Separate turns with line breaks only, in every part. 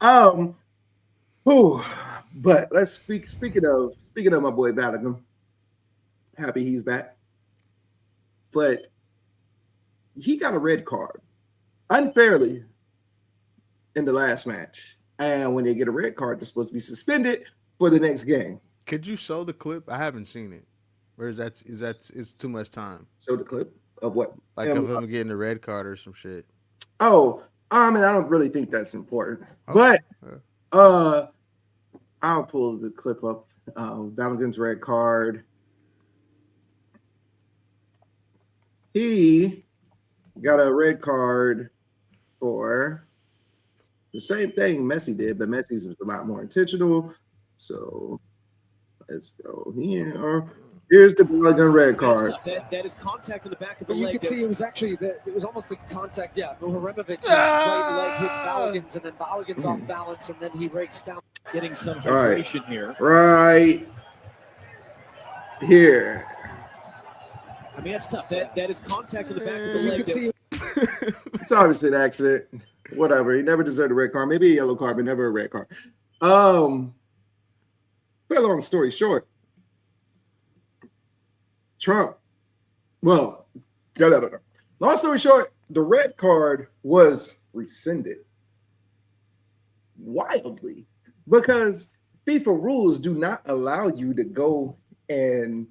Um, whew, but let's speaking of my boy Balogun, happy he's back. But he got a red card unfairly in the last match. And when they get a red card, they're supposed to be suspended for the next game.
Could you show the clip? I haven't seen it. Or is that is too much time?
Show the clip of what
Like
him.
of him getting a red card or some shit.
Oh, and I don't really think that's important.
Okay.
But uh I'll pull the clip up. Balogun's red card. He got a red card for the same thing Messi did, but Messi's was a lot more intentional. So let's go here. Here's the Balogun red card.
That is contact in the back of the
You
leg.
could see it was actually it was almost the contact. Yeah, Muharemovic's right leg hits Balogun's, and then Balogun's off balance, and then he rakes down.
Getting some
All right.
hydration here.
Right here.
I mean, that's tough. That is contact in the back of the
You
leg.
could see
It's obviously an accident. Whatever. He never deserved a red card. Maybe a yellow card, but never a red card. Long story short, Trump. Well, no. Long story short, the red card was rescinded wildly because FIFA rules do not allow you to go and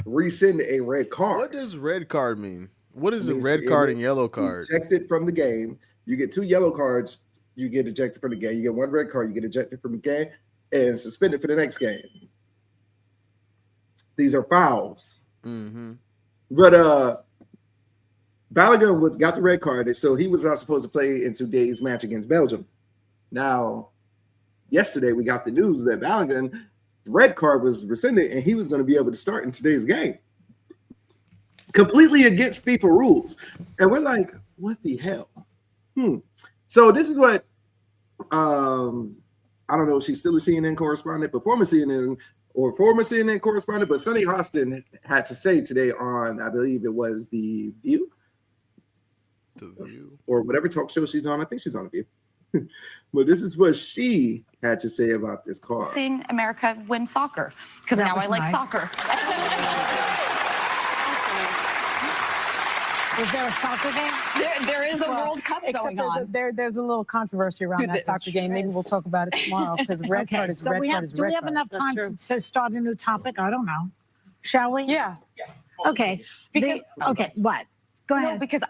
rescind a red card.
What does red card mean? What is a
Means
red card and yellow card?
Ejected from the game. You get 2 yellow cards, you get ejected from the game. You get 1 red card, you get ejected from the game and suspended for the next game. These are fouls.
Mm-hmm.
But Balogun got the red card, so he was not supposed to play in today's match against Belgium. Now, yesterday we got the news that Balogun red card was rescinded and he was going to be able to start in today's game. Completely against FIFA rules. And we're like, what the hell? So this is what I don't know if she's still a CNN correspondent, but former CNN correspondent, but Sonny Hostin had to say today on, I believe it was The View. Or whatever talk show she's on. I think she's on The View. But this is what she had to say about this card.
Seeing America win soccer, because now I like soccer.
Is there a soccer game?
There is a World Cup going on.
There's a little controversy around that soccer game. Maybe we'll talk about it tomorrow because red card is red card is red card.
Do we have enough time to start a new topic? I don't know. Shall we?
Yeah.
Okay. Okay, what? Go ahead.
No, because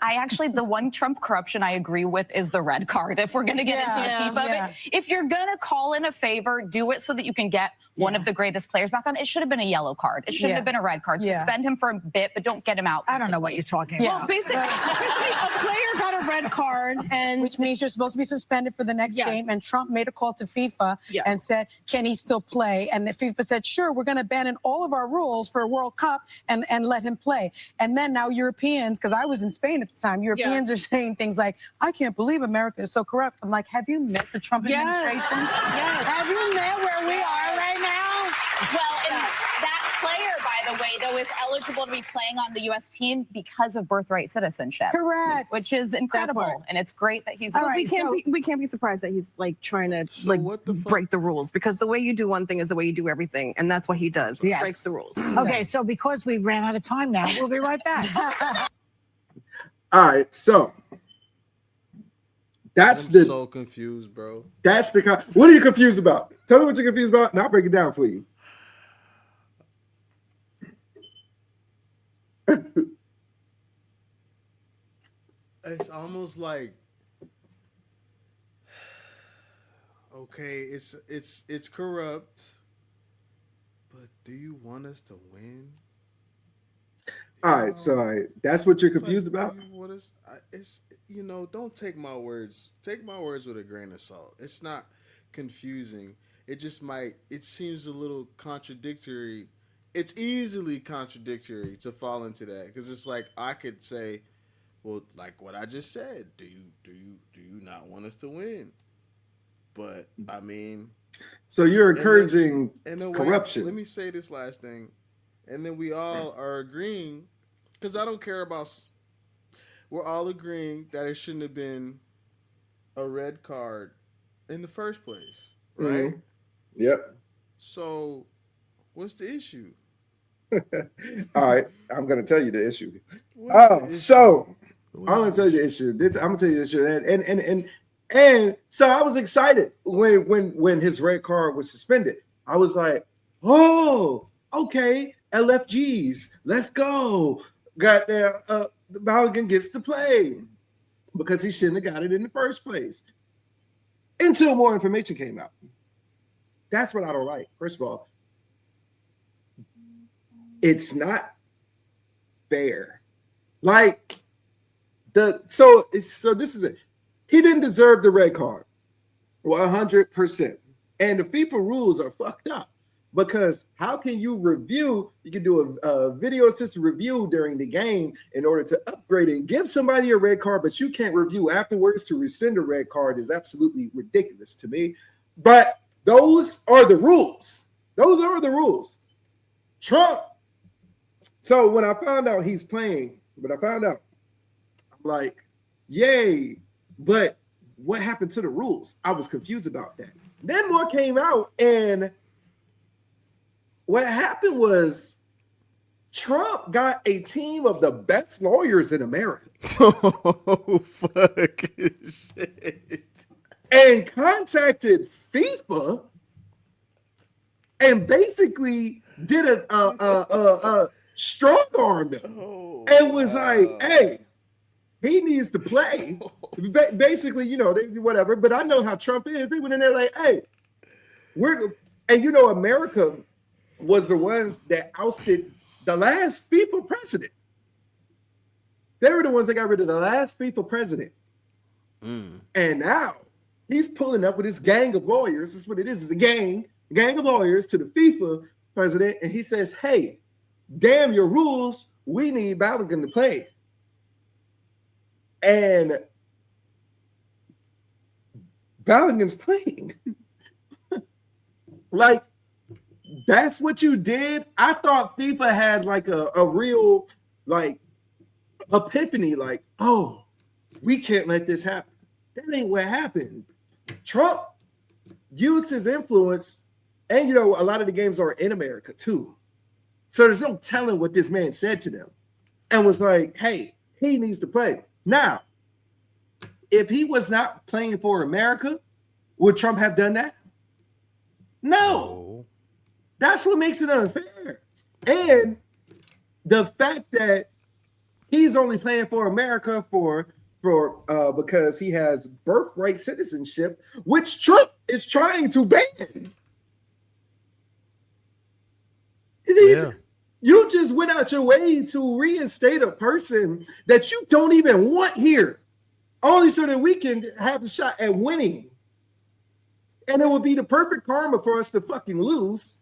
the one Trump corruption I agree with is the red card. If we're going to get into the FIFA of it, if you're going to call in a favor, do it so that you can get one of the greatest players back on. It should have been a yellow card. It shouldn't have been a red card. Suspend him for a bit, but don't get him out.
I don't know what you're talking about.
Well, basically, a player got a red card, and
which means you're supposed to be suspended for the next game. And Trump made a call to FIFA and said, "Can he still play?" And the FIFA said, "Sure, we're going to abandon all of our rules for a World Cup and let him play." And then now Europeans, because I was in Spain at the time, Europeans are saying things like, "I can't believe America is so corrupt." I'm like, have you met the Trump administration? Have you met where we are right now?
Well, and that player, by the way, though, is eligible to be playing on the U.S. team because of birthright citizenship.
Correct.
Which is incredible, and it's great that he's.
We can't be surprised that he's like trying to break the rules, because the way you do one thing is the way you do everything, and that's what he does. He breaks the rules.
Okay, so because we ran out of time now, we'll be right back.
All right, so
I'm so confused, bro.
That's the what are you confused about? Tell me what you're confused about, and I'll break it down for you.
It's almost like, okay, it's corrupt, but do you want us to win?
All right, so that's what you're confused about.
It's don't take my words. Take my words with a grain of salt. It's not confusing. It just might. It seems a little contradictory. It's easily contradictory to fall into that, because it's like I could say, well, like what I just said. Do you not want us to win? But I mean,
so you're encouraging corruption.
Let me say this last thing, and then we all are agreeing, because I don't care about. We're all agreeing that it shouldn't have been a red card in the first place, right?
Yep.
So, what's the issue?
All right, I'm gonna tell you the issue.
What's the issue?
I'm gonna tell you the issue. I'm gonna tell you the issue, and so I was excited when his red card was suspended. I was like, oh, okay, LFGs, let's go. Got there. Balogun gets to play because he shouldn't have got it in the first place. Until more information came out. That's what I don't like. First of all, it's not fair. Like so this is it. He didn't deserve the red card 100%. And the FIFA rules are fucked up because how can you review? You can do a video assisted review during the game in order to upgrade it and give somebody a red card, but you can't review afterwards. To rescind a red card is absolutely ridiculous to me. But those are the rules. Those are the rules. Trump. So when I found out he's playing, I'm like, yay. But what happened to the rules? I was confused about that. Then more came out, and what happened was Trump got a team of the best lawyers in America.
Oh, fuck shit.
And contacted FIFA and basically did a strong arm them and was like, hey, he needs to play. Basically, whatever. But I know how Trump is. They went in there like, hey, America was the ones that ousted the last FIFA president. They were the ones that got rid of the last FIFA president. And now he's pulling up with his gang of lawyers. That's what it is. It's a gang of lawyers to the FIFA president. And he says, hey, damn your rules. We need Balogun to play. And Balogun's playing. Like, that's what you did. I thought FIFA had like a real like epiphany, like, oh, we can't let this happen. That ain't what happened. Trump used his influence, and a lot of the games are in America too. So there's no telling what this man said to them and was like, hey, he needs to play. Now, if he was not playing for America, would Trump have done that? No. That's what makes it unfair. And the fact that he's only playing for America because he has birthright citizenship, which Trump is trying to ban. You just went out your way to reinstate a person that you don't even want here, only so that we can have a shot at winning. And it would be the perfect karma for us to fucking lose.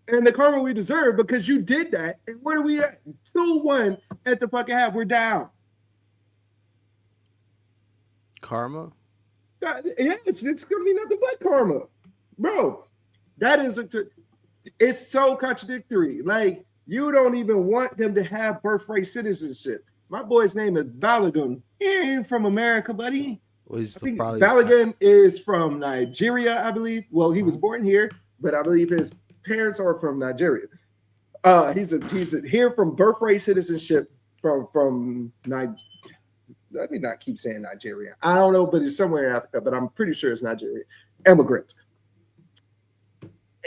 And the karma we deserve because you did that. And where are we at? 2-1 at the fucking half. We're down.
Karma?
Yeah, it's going to be nothing but karma. Bro, that is it's so contradictory. Like, you don't even want them to have birthright citizenship. My boy's name is Balogun. He ain't from America, buddy.
Well,
I think Balogun is from Nigeria, I believe. Well, he was born here, but I believe his parents are from Nigeria. He's here from birthright citizenship from Nigeria. Let me not keep saying Nigeria. I don't know, but it's somewhere in Africa, but I'm pretty sure it's Nigeria. Immigrant.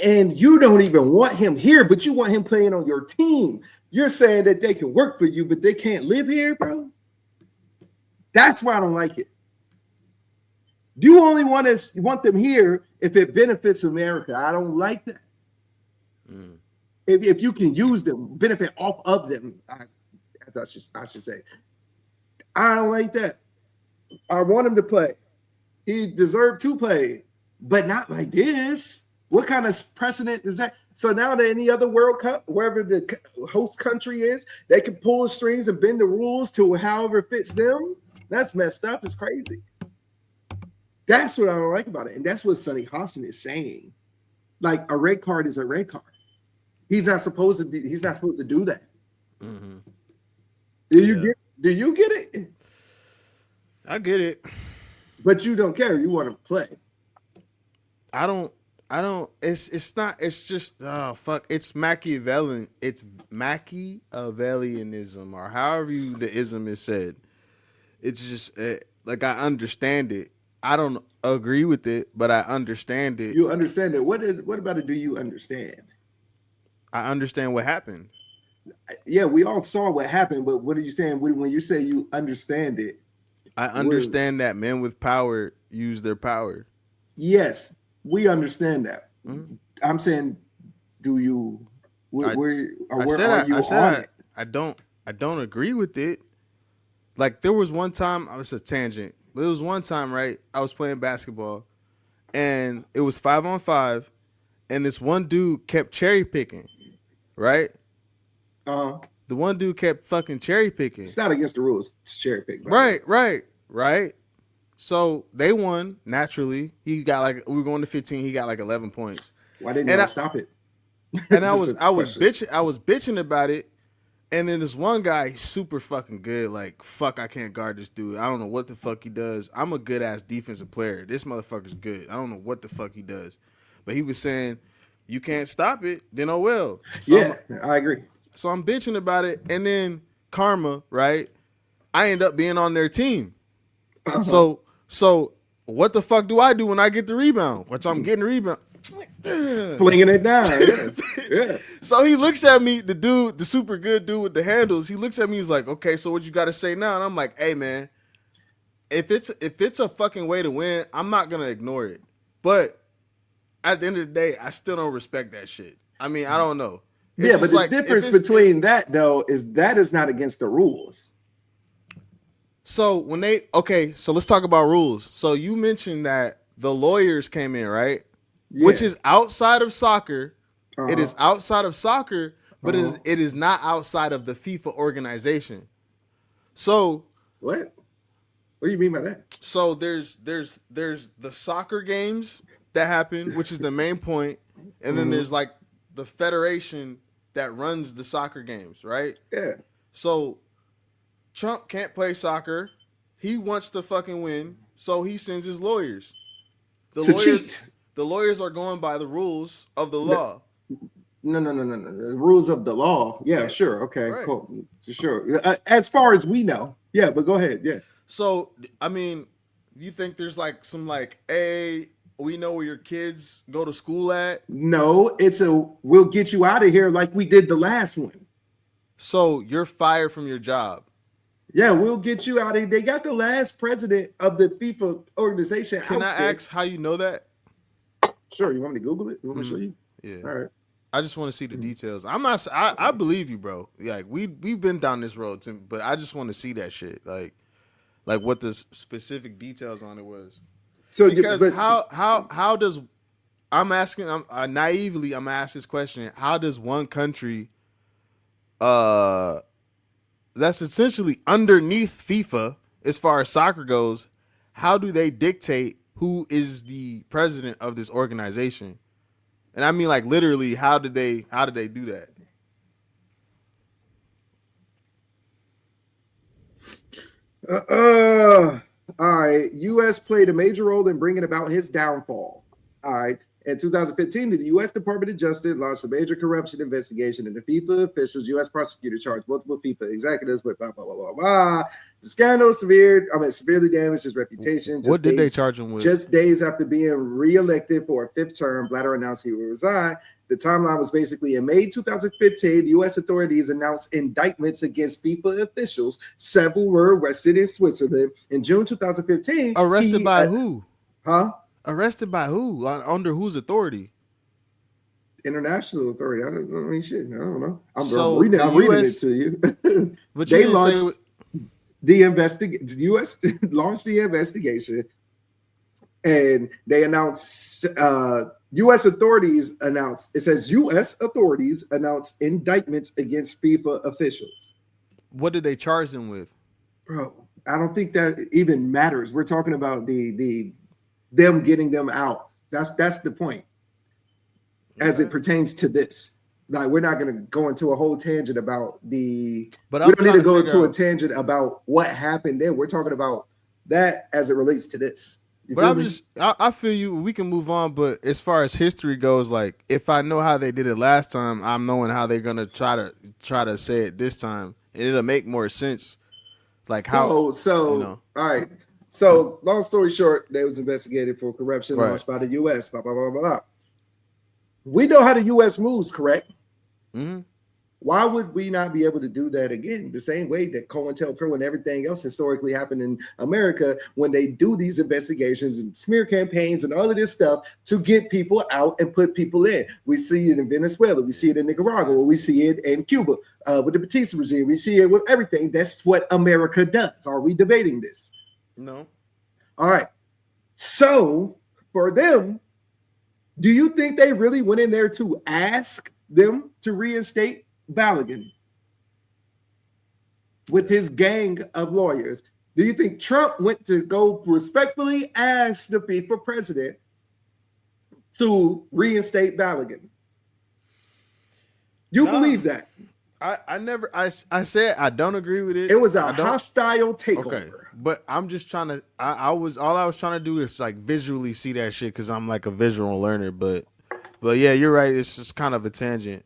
And you don't even want him here, but you want him playing on your team. You're saying that they can work for you, but they can't live here, bro? That's why I don't like it. You only want them here if it benefits America. I don't like that. If you can use them, benefit off of them, I should say. I don't like that. I want him to play. He deserved to play, but not like this. What kind of precedent is that? So now that any other World Cup, wherever the host country is, they can pull the strings and bend the rules to however fits them. That's messed up. It's crazy. That's what I don't like about it. And that's what Sonny Hostin is saying. Like, a red card is a red card. He's not supposed to do that.
Mm-hmm.
Do you get it?
I get it.
But you don't care. You want to play.
I don't. It's not. It's just. Oh fuck. It's Machiavellian. It's Machiavellianism, or however the ism is said. It's just like I understand it. I don't agree with it, but I understand it.
You understand it. What about it? Do you understand?
I understand what happened.
Yeah, we all saw what happened, but what are you saying when you say you understand it?
I understand that men with power use their power.
Yes, we understand that.
Mm-hmm.
I'm saying, do you? Where are you
on
it?
I don't agree with it. Like there was one time, I was a tangent. But there was one time, right? I was playing basketball, and it was 5-on-5, and this one dude kept cherry picking, right? The one dude kept fucking cherry picking.
It's not against the rules. It's cherry pick.
Right. So they won naturally. He got like we were going to 15. He got like 11 points.
Why didn't you stop it?
And I was bitching about it. And then this one guy, he's super fucking good. Like, fuck, I can't guard this dude. I don't know what the fuck he does. I'm a good ass defensive player. This motherfucker's good. I don't know what the fuck he does. But he was saying, you can't stop it, then oh well. So
I agree.
So I'm bitching about it. And then karma, right? I end up being on their team. So what the fuck do I do when I get the rebound? Which I'm getting the rebound.
Flinging it down. Yeah.
So he looks at me, the super good dude with the handles. He looks at me. He's like, "Okay, so what you got to say now?" And I'm like, "Hey, man, if it's a fucking way to win, I'm not gonna ignore it. But at the end of the day, I still don't respect that shit. I mean, I don't know.
But the difference between that though is that is not against the rules.
So so let's talk about rules. So you mentioned that the lawyers came in, right? Yeah. Which is outside of soccer. It is outside of soccer, but it is not outside of the FIFA organization. So
what? What do you mean by that?
So there's the soccer games that happen, which is the main point, and then there's like the federation that runs the soccer games, right?
Yeah.
So Trump can't play soccer. He wants to fucking win, so he sends his lawyers.
Cheat.
The lawyers are going by the rules of the law.
No. The rules of the law. Yeah, sure. Okay, right. Cool. Sure. As far as we know. Yeah, but go ahead. Yeah.
So, I mean, you think there's like some like, hey, we know where your kids go to school at?
No, it's we'll get you out of here like we did the last one.
So you're fired from your job.
Yeah, we'll get you out of here. They got the last president of the FIFA organization.
Can I ask how you know that?
Sure. You want me to Google it? You want me to show you?
Yeah.
All right.
I just want to see the details. I'm not. I believe you, bro. Like we've been down this road, but I just want to see that shit. Like what the specific details on it was. So because how does I'm asking? Naively I'm asking this question. How does one country, that's essentially underneath FIFA as far as soccer goes, how do they dictate who is the president of this organization? And I mean, like, literally, how did they do that?
All right. U.S. played a major role in bringing about his downfall. All right. In 2015, the U.S. Department of Justice launched a major corruption investigation into FIFA officials. U.S. prosecutor charged multiple FIFA executives with blah, blah, blah, blah, blah. The scandal severely damaged his reputation.
What did they charge him with?
Just days after being reelected for a fifth term, Blatter announced he would resign. The timeline was basically in May 2015, U.S. authorities announced indictments against FIFA officials. Several were arrested in Switzerland. In June 2015.
Arrested by who?
Huh?
Arrested by who? Under whose authority?
International authority. I mean, shit. I don't know. I'm reading it to you.
But
they launched the investigation. The U.S. launched the investigation, and they announced. U.S. authorities announced. It says U.S. authorities announced indictments against FIFA officials.
What did they charge them with,
bro? I don't think that even matters. We're talking about them getting them out. That's the point. As it pertains to this, like we're not going to go into a whole tangent about we don't need to go into a tangent about what happened there. We're talking about that as it relates to this.
But I feel you. We can move on. But as far as history goes, like if I know how they did it last time, I'm knowing how they're gonna try to say it this time, and it'll make more sense. Like how
all right. So long story short, they was investigated for corruption launched by the U.S. Blah blah blah blah. We know how the U.S. moves, correct?
Mm-hmm.
Why would we not be able to do that again? The same way that COINTELPRO and everything else historically happened in America when they do these investigations and smear campaigns and all of this stuff to get people out and put people in. We see it in Venezuela. We see it in Nicaragua. We see it in Cuba with the Batista regime. We see it with everything. That's what America does. Are we debating this?
No.
All right. So for them, do you think they really went in there to ask them to reinstate Balogun with his gang of lawyers? Do you think Trump went to go respectfully ask the FIFA president to reinstate Balogun? You believe that?
I said I don't agree with it.
It was a hostile takeover.
Okay, but I'm just trying to. I was trying to do is like visually see that shit because I'm like a visual learner. But yeah, you're right. It's just kind of a tangent.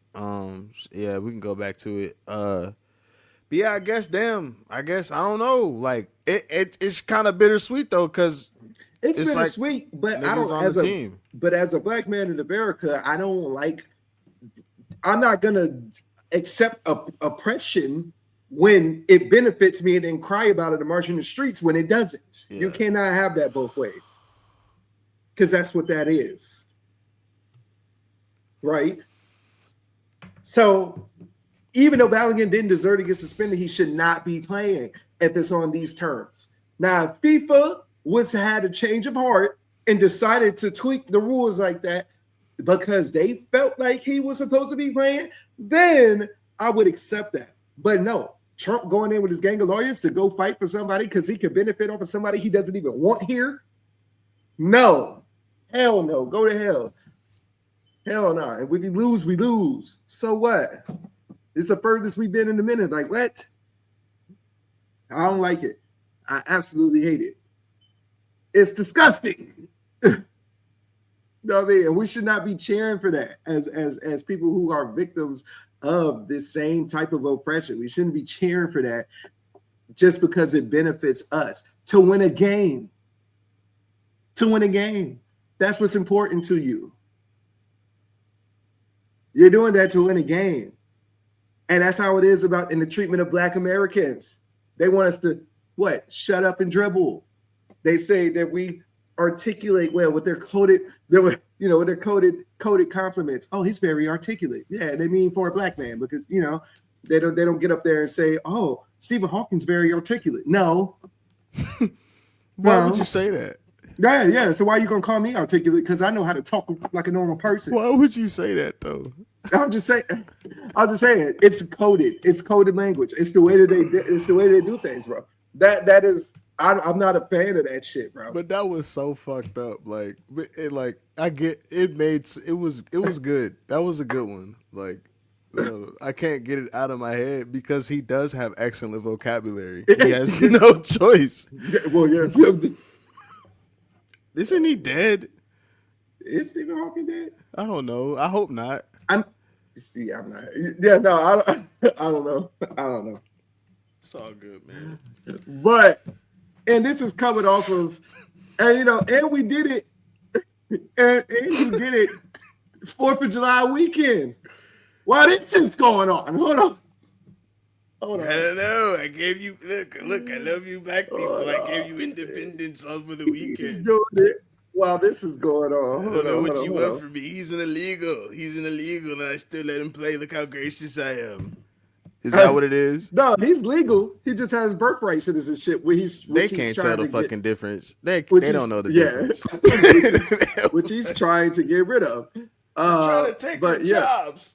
Yeah, we can go back to it. But yeah, I guess I don't know. Like it's kind of bittersweet though, because
it's bittersweet. Like but I don't as a team. But as a black man in America, I don't like. I'm not gonna accept oppression when it benefits me and then cry about it and march in the streets when it doesn't. Yeah. You cannot have that both ways. Because that's what that is. Right? So even though Balogun didn't deserve to get suspended, he should not be playing if it's on these terms. Now, if FIFA was had a change of heart and decided to tweak the rules like that because they felt like he was supposed to be playing, then I would accept that. But no, Trump going in with his gang of lawyers to go fight for somebody because he can benefit off of somebody he doesn't even want here? No. Hell no. Go to hell. Hell no. If we lose, we lose. So what? It's the furthest we've been in a minute. Like, what? I don't like it. I absolutely hate it. It's disgusting. You know what I mean? And we should not be cheering for that as people who are victims of this same type of oppression. We shouldn't be cheering for that just because it benefits us to win a game. To win a game. That's what's important to you. You're doing that to win a game. And that's how it is about in the treatment of Black Americans. They want us to, what? Shut up and dribble. They say that we articulate well with their coded compliments. Oh, he's very articulate. Yeah, they mean for a Black man because they don't get up there and say, oh, Stephen Hawking's very articulate. No.
Why would you say that?
Yeah. So why are you gonna call me articulate? Because I know how to talk like a normal person.
Why would you say that though?
I'm just saying. It's coded. It's coded language. It's the way that they do things, bro. That is. I'm not a fan of that shit, bro.
But that was so fucked up. Like, I get it. It was good. That was a good one. Like, I can't get it out of my head because he does have excellent vocabulary. He has no choice.
Well, yeah.
Isn't he dead?
Is Stephen Hawking dead?
I don't know. I hope not.
I'm not. Yeah, no, I don't know.
It's all good, man.
But. And this is coming off of, and we did it, and you did it 4th of July weekend. Why this shit's going on? Hold on.
I don't know. I gave you, look, I love you Black people. I gave you independence over the weekend.
He's doing it while this is going on.
I don't know what you want from me. He's an illegal, and I still let him play. Look how gracious I am. Is that what it is?
No, he's legal. He just has birthright citizenship.
They can't tell the fucking difference. They don't know the difference.
Which he's trying to get rid of.
Trying to take their jobs.